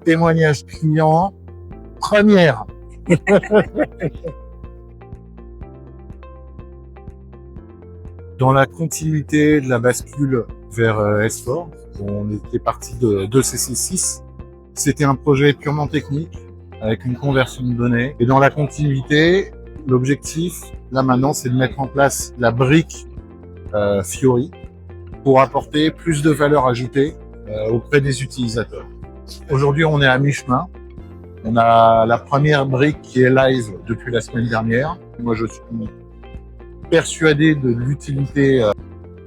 témoignage client, première. Dans la continuité de la bascule vers S4, on était parti de CC6. C'était un projet purement technique avec une conversion de données. Et dans la continuité, l'objectif, là maintenant, c'est de mettre en place la brique Fiori pour apporter plus de valeur ajoutée auprès des utilisateurs. Aujourd'hui, on est à mi-chemin. On a la première brique qui est live depuis la semaine dernière. Moi, je suis persuadé de l'utilité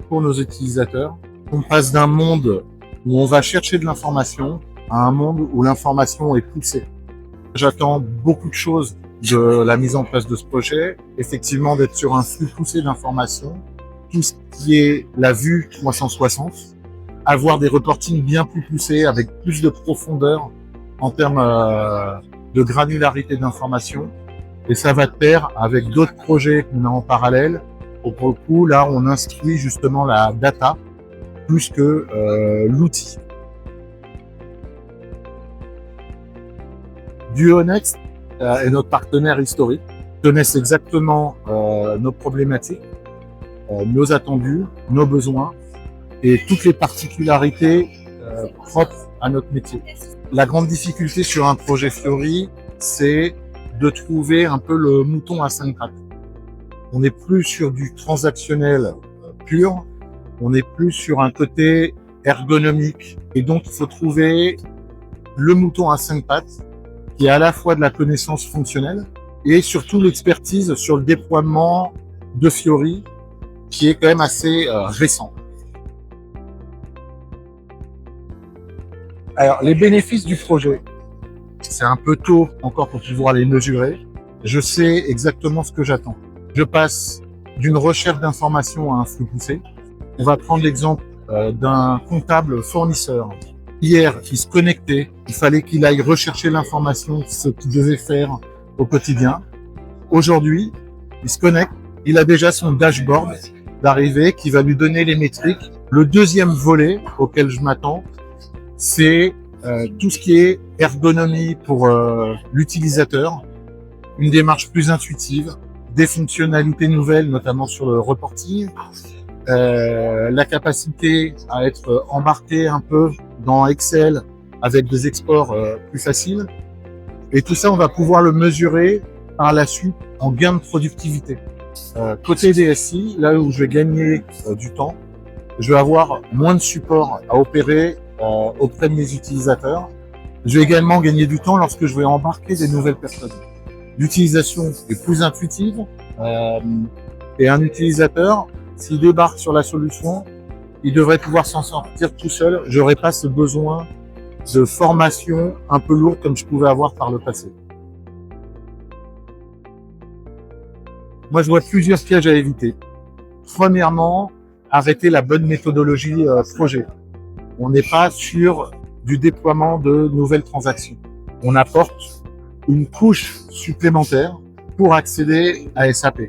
pour nos utilisateurs. On passe d'un monde où on va chercher de l'information à un monde où l'information est poussée. J'attends beaucoup de choses de la mise en place de ce projet. Effectivement, d'être sur un flux poussé d'informations, tout ce qui est la vue 360, avoir des reportings bien plus poussés avec plus de profondeur en termes de granularité d'informations. Et ça va de pair avec d'autres projets qu'on a en parallèle. Pour le coup, là, on instruit justement la data plus que l'outil. Duonext est notre partenaire historique. Ils connaissent exactement nos problématiques, nos attendus, nos besoins et toutes les particularités propres à notre métier. La grande difficulté sur un projet Fiori, c'est de trouver un peu le mouton à 5 pattes. On n'est plus sur du transactionnel pur, on est plus sur un côté ergonomique. Et donc, il faut trouver le mouton à 5 pattes qui est à la fois de la connaissance fonctionnelle et surtout l'expertise sur le déploiement de Fiori qui est quand même assez récent. Alors, les bénéfices du projet. C'est un peu tôt encore pour pouvoir les mesurer. Je sais exactement ce que j'attends. Je passe d'une recherche d'informations à un flux poussé. On va prendre l'exemple d'un comptable fournisseur. Hier, il se connectait. Il fallait qu'il aille rechercher l'information, ce qu'il devait faire au quotidien. Aujourd'hui, il se connecte. Il a déjà son dashboard d'arrivée qui va lui donner les métriques. Le deuxième volet auquel je m'attends, c'est tout ce qui est ergonomie pour l'utilisateur, une démarche plus intuitive, des fonctionnalités nouvelles, notamment sur le reporting, la capacité à être embarqué un peu dans Excel avec des exports plus faciles. Et tout ça, on va pouvoir le mesurer par la suite en gain de productivité. Côté DSI, là où je vais gagner du temps, je vais avoir moins de support à opérer auprès de mes utilisateurs. Je vais également gagner du temps lorsque je vais embarquer des nouvelles personnes. L'utilisation est plus intuitive et un utilisateur, s'il débarque sur la solution, il devrait pouvoir s'en sortir tout seul. Je n'aurai pas ce besoin de formation un peu lourde comme je pouvais avoir par le passé. Moi, je vois plusieurs pièges à éviter. Premièrement, arrêter la bonne méthodologie projet. On n'est pas sur du déploiement de nouvelles transactions. On apporte une couche supplémentaire pour accéder à SAP.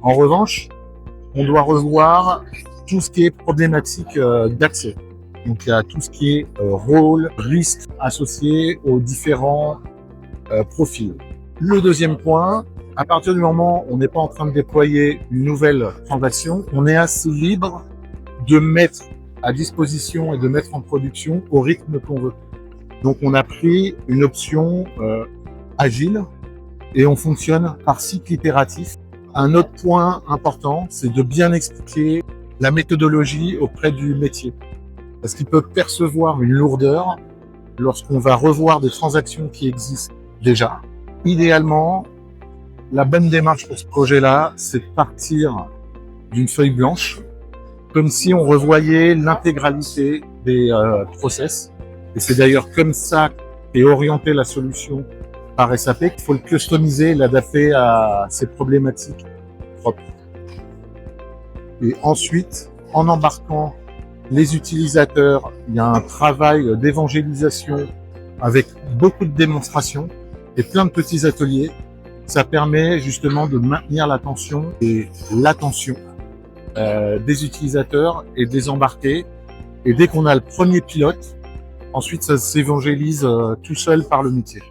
En revanche, on doit revoir tout ce qui est problématique d'accès. Donc il y a tout ce qui est rôle, risque associé aux différents profils. Le deuxième point, à partir du moment où on n'est pas en train de déployer une nouvelle transaction, on est assez libre de mettre à disposition et de mettre en production au rythme qu'on veut. Donc on a pris une option agile et on fonctionne par cycle itératif. Un autre point important, c'est de bien expliquer la méthodologie auprès du métier. Parce qu'ils peuvent percevoir une lourdeur lorsqu'on va revoir des transactions qui existent déjà. Idéalement, la bonne démarche pour ce projet-là, c'est de partir d'une feuille blanche, comme si on revoyait l'intégralité des process. Et c'est d'ailleurs comme ça qu'est orientée la solution par SAP, qu'il faut le customiser et l'adapter à ses problématiques propres. Et ensuite, en embarquant les utilisateurs, il y a un travail d'évangélisation avec beaucoup de démonstrations et plein de petits ateliers. Ça permet justement de maintenir l'attention et l'attention des utilisateurs et des embarqués. Et dès qu'on a le premier pilote, Ensuite, ça s'évangélise tout seul par le métier.